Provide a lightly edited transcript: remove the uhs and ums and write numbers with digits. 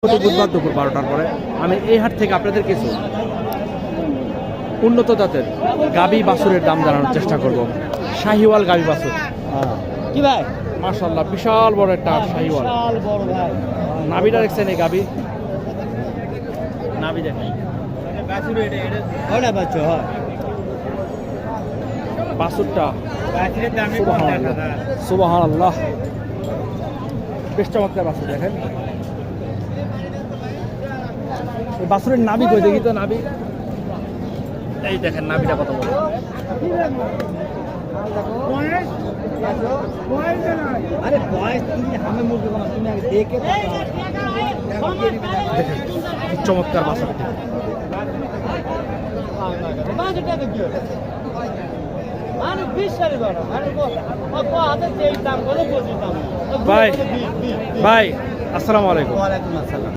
বুধবার দুপুর 12টার পরে আমি এই হাট থেকে আপনাদের কিছু উন্নত জাতের গাবি বাছুরের দাম জানানোর চেষ্টা করব। শাহিওয়াল গাবি বাছুর কি ভাই? মাশাআল্লাহ বিশাল বড় একটা শাহিওয়াল। বিশাল বড় ভাই। নাভিটা দেখছেন এই গাবি, নাভি দেখেন ওটা বাচ্চা হয়। বাছুরটা বাছুরের দামে সুবহানাল্লাহ, বেশ চমৎকার বাছুর। দেখেন এই বাছুরের নাভি কই দেখি তো, নাভি এই দেখেন নাভিটা কত বড়। আরে বয়স তুমি হামে মুরগি বানা, তুমি আগে দেখে দেখেন কি চমৎকার বাছুর। ভাই ভাই আসসালামু আলাইকুম। ওয়ালাইকুম আসসালাম।